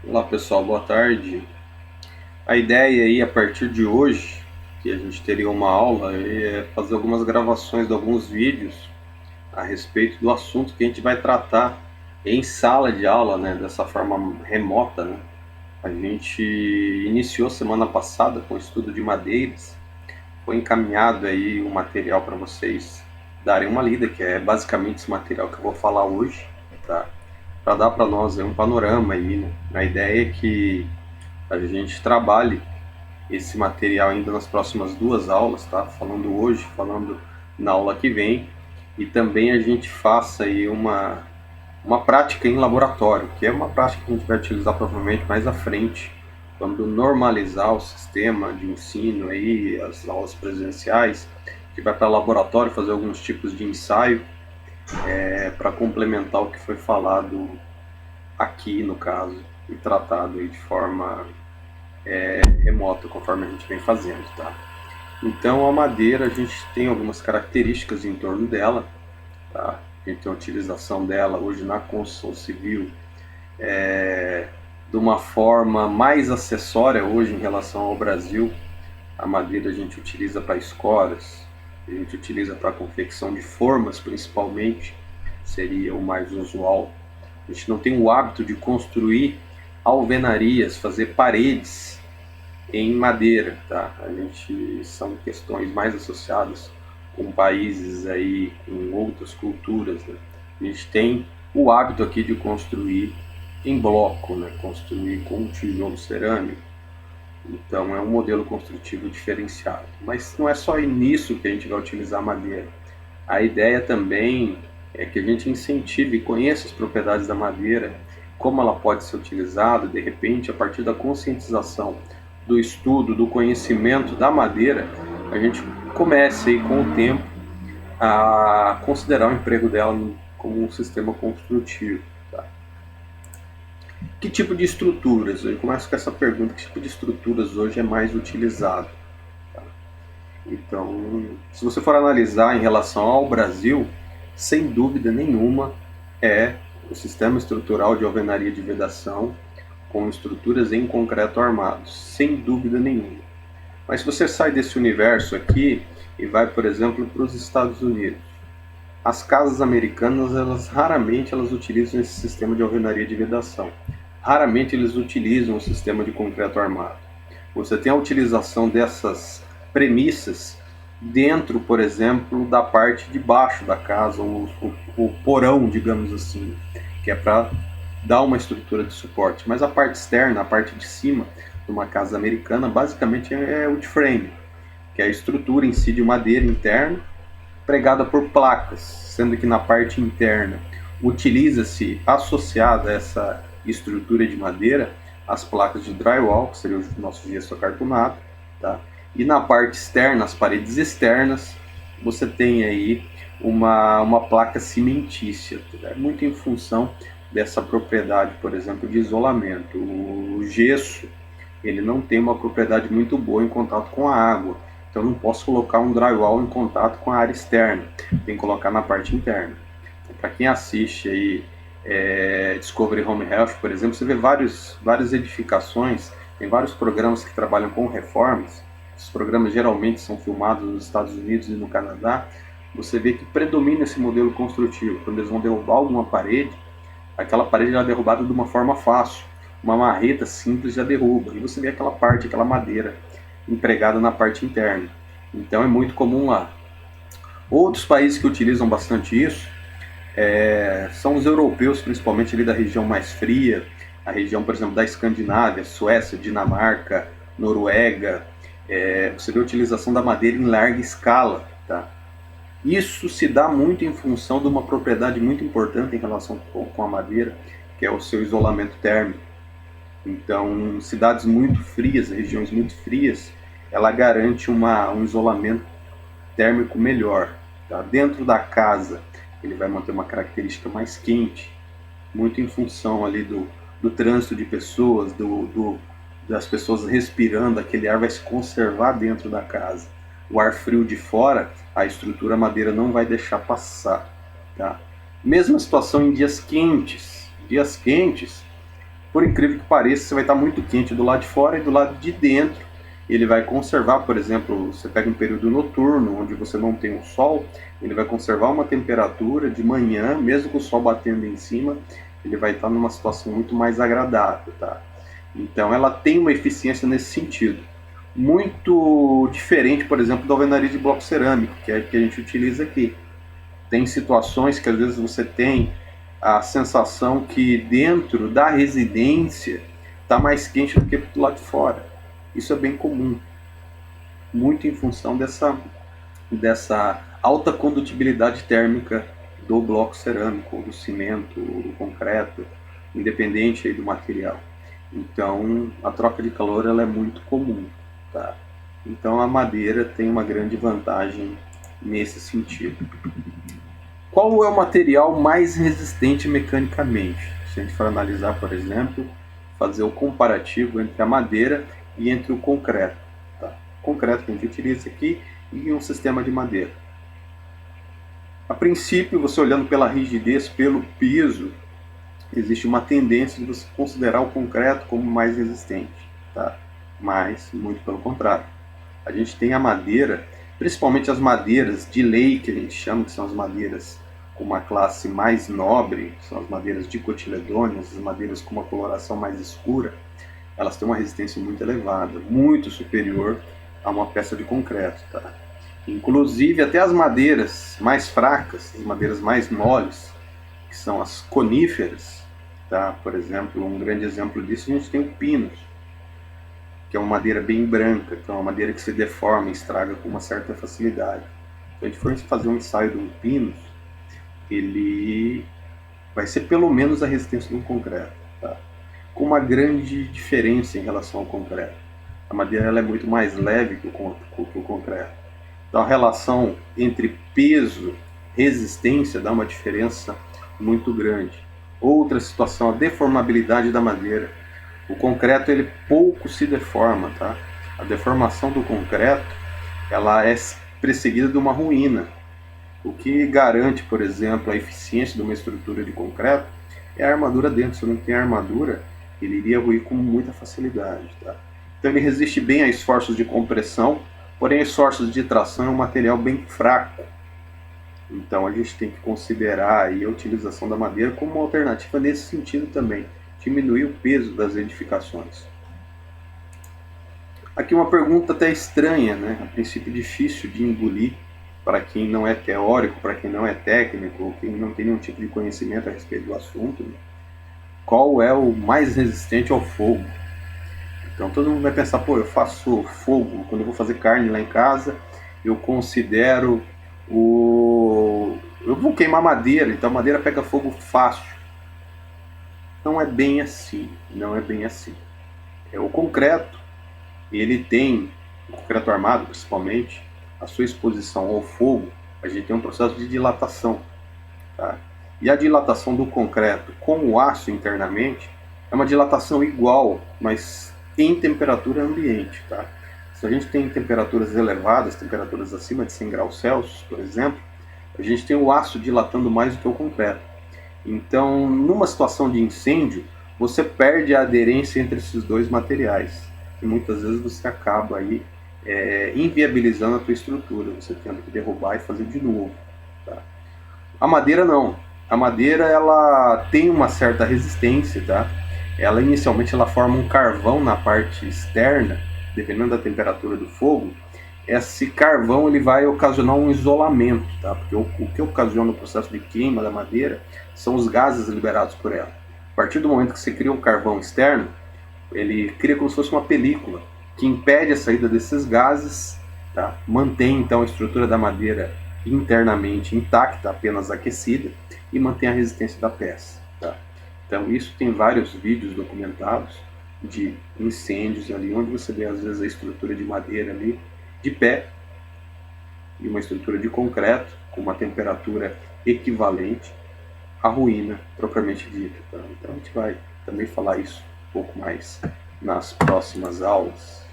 Olá pessoal, boa tarde. A ideia aí a partir de hoje, que a gente teria uma aula, é fazer algumas gravações de alguns vídeos a respeito do assunto que a gente vai tratar em sala de aula, né, dessa forma remota, né. A gente iniciou semana passada com o estudo de madeiras, foi encaminhado aí um material para vocês darem uma lida, que é basicamente esse material que eu vou falar hoje, tá? Para dar para nós aí um panorama aí, né? A ideia é que a gente trabalhe esse material ainda nas próximas duas aulas, tá? Falando hoje, falando na aula que vem, e também a gente faça aí uma prática em laboratório, que é uma prática que a gente vai utilizar provavelmente mais à frente, quando normalizar o sistema de ensino aí, as aulas presenciais, que vai para laboratório fazer alguns tipos de ensaio, para complementar o que foi falado aqui no caso, e tratado aí de forma remota, conforme a gente vem fazendo, tá? Então a madeira, a gente tem algumas características em torno dela, tá? A gente tem a utilização dela hoje na construção civil de uma forma mais acessória hoje em relação ao Brasil. A madeira a gente utiliza para escoras, a gente utiliza para confecção de formas principalmente, seria o mais usual. A gente não tem o hábito de construir alvenarias, fazer paredes em madeira, tá? A gente são questões mais associadas com países aí com outras culturas, né? A gente tem o hábito aqui de construir em bloco, né? Construir com tijolo cerâmico. Então é um modelo construtivo diferenciado. Mas não é só nisso que a gente vai utilizar a madeira. A ideia também é que a gente incentive e conheça as propriedades da madeira, como ela pode ser utilizada, de repente, a partir da conscientização, do estudo, do conhecimento da madeira, a gente comece aí com o tempo a considerar o emprego dela como um sistema construtivo. Tá? Que tipo de estruturas? Eu começo com essa pergunta: que tipo de estruturas hoje é mais utilizado? Tá? Então, se você for analisar em relação ao Brasil, sem dúvida nenhuma é o sistema estrutural de alvenaria de vedação com estruturas em concreto armado, sem dúvida nenhuma. Mas se você sai desse universo aqui e vai, por exemplo, para os Estados Unidos, as casas americanas, elas utilizam esse sistema de alvenaria de vedação. Raramente eles utilizam o sistema de concreto armado. Você tem a utilização dessas premissas dentro, por exemplo, da parte de baixo da casa, o porão, digamos assim, que é para dar uma estrutura de suporte. Mas a parte externa, a parte de cima de uma casa americana, basicamente é wood frame, que é a estrutura em si de madeira interna, pregada por placas, sendo que na parte interna utiliza-se, associada a essa estrutura de madeira, as placas de drywall, que seria o nosso gesso acartonado, tá? E na parte externa, as paredes externas, você tem aí uma placa cimentícia, tá? Muito em função dessa propriedade, por exemplo, de isolamento. O gesso, ele não tem uma propriedade muito boa em contato com a água, então eu não posso colocar um drywall em contato com a área externa, tem que colocar na parte interna. Para quem assiste aí Discovery Home Health, por exemplo, você vê várias edificações, tem vários programas que trabalham com reformas. Esses programas geralmente são filmados nos Estados Unidos e no Canadá. Você vê que predomina esse modelo construtivo. Quando eles vão derrubar alguma parede, aquela parede já é derrubada de uma forma fácil. Uma marreta simples já derruba. E você vê aquela parte, aquela madeira empregada na parte interna. Então é muito comum lá. Outros países que utilizam bastante isso são os europeus, principalmente ali da região mais fria, a região, por exemplo, da Escandinávia, Suécia, Dinamarca, Noruega. Você vê a utilização da madeira em larga escala. Tá? Isso se dá muito em função de uma propriedade muito importante em relação com a madeira, que é o seu isolamento térmico. Então, cidades muito frias, regiões muito frias, ela garante um isolamento térmico melhor. Tá? Dentro da casa, ele vai manter uma característica mais quente, muito em função ali do trânsito de pessoas, das pessoas respirando, aquele ar vai se conservar dentro da casa. O ar frio de fora, a estrutura madeira não vai deixar passar. Tá? Mesma situação em dias quentes. Dias quentes, por incrível que pareça, você vai estar muito quente do lado de fora e do lado de dentro ele vai conservar, por exemplo, você pega um período noturno, onde você não tem o sol, ele vai conservar uma temperatura de manhã, mesmo com o sol batendo em cima, ele vai estar numa situação muito mais agradável, tá? Então ela tem uma eficiência nesse sentido. Muito diferente, por exemplo, da alvenaria de bloco cerâmico, que é a que a gente utiliza aqui. Tem situações que às vezes você tem a sensação que dentro da residência está mais quente do que do lado de fora. Isso é bem comum, muito em função dessa alta condutibilidade térmica do bloco cerâmico, ou do cimento, ou do concreto, independente aí do material. Então, a troca de calor ela é muito comum, tá? Então, a madeira tem uma grande vantagem nesse sentido. Qual é o material mais resistente mecanicamente? Se a gente for analisar, por exemplo, fazer o comparativo entre a madeira e entre o concreto. Tá? O concreto que a gente utiliza aqui e um sistema de madeira. A princípio, você olhando pela rigidez, pelo peso, existe uma tendência de você considerar o concreto como mais resistente. Tá? Mas, muito pelo contrário. A gente tem a madeira, principalmente as madeiras de lei, que a gente chama, que são as madeiras com uma classe mais nobre, são as madeiras dicotiledôneas, as madeiras com uma coloração mais escura, elas têm uma resistência muito elevada, muito superior a uma peça de concreto. Tá? Inclusive, até as madeiras mais fracas, as madeiras mais moles, que são as coníferas, tá? Por exemplo, um grande exemplo disso, a gente tem o pinus, que é uma madeira bem branca, que é uma madeira que se deforma e estraga com uma certa facilidade. Se a gente for fazer um ensaio de um pinus, ele vai ser pelo menos a resistência de um concreto, tá? Com uma grande diferença em relação ao concreto. A madeira ela é muito mais leve que o concreto. Então a relação entre peso e resistência dá uma diferença muito grande. Outra situação, a deformabilidade da madeira. O concreto ele pouco se deforma, tá? A deformação do concreto ela é precedida de uma ruína. O que garante, por exemplo, a eficiência de uma estrutura de concreto é a armadura dentro. Se não tem armadura, ele iria ruir com muita facilidade. Tá? Então ele resiste bem a esforços de compressão, porém esforços de tração é um material bem fraco. Então a gente tem que considerar aí a utilização da madeira como uma alternativa nesse sentido também, diminuir o peso das edificações. Aqui uma pergunta até estranha, né? A princípio difícil de engolir para quem não é teórico, para quem não é técnico, ou quem não tem nenhum tipo de conhecimento a respeito do assunto. Né? Qual é o mais resistente ao fogo? Então todo mundo vai pensar, pô, eu faço fogo, quando eu vou fazer carne lá em casa, eu considero eu vou queimar madeira, então a madeira pega fogo fácil. Não é bem assim, não é bem assim. O concreto, ele tem, o concreto armado principalmente, a sua exposição ao fogo, a gente tem um processo de dilatação. Tá? E a dilatação do concreto com o aço internamente é uma dilatação igual, mas em temperatura ambiente. Tá? Se a gente tem temperaturas elevadas, temperaturas acima de 100 graus Celsius, por exemplo, a gente tem o aço dilatando mais do que o concreto. Então, numa situação de incêndio, você perde a aderência entre esses dois materiais. E muitas vezes você acaba aí inviabilizando a tua estrutura, você tendo que derrubar e fazer de novo. Tá? A madeira não. A madeira ela tem uma certa resistência, tá? Ela inicialmente ela forma um carvão na parte externa, dependendo da temperatura do fogo. Esse carvão ele vai ocasionar um isolamento, tá? Porque o que ocasiona o processo de queima da madeira são os gases liberados por ela. A partir do momento que você cria um carvão externo, ele cria como se fosse uma película que impede a saída desses gases, tá? Mantém então a estrutura da madeira internamente intacta, apenas aquecida, e mantém a resistência da peça. Tá? Então isso tem vários vídeos documentados de incêndios ali, onde você vê às vezes a estrutura de madeira ali de pé e uma estrutura de concreto com uma temperatura equivalente à ruína propriamente dita. Tá? Então a gente vai também falar isso um pouco mais nas próximas aulas.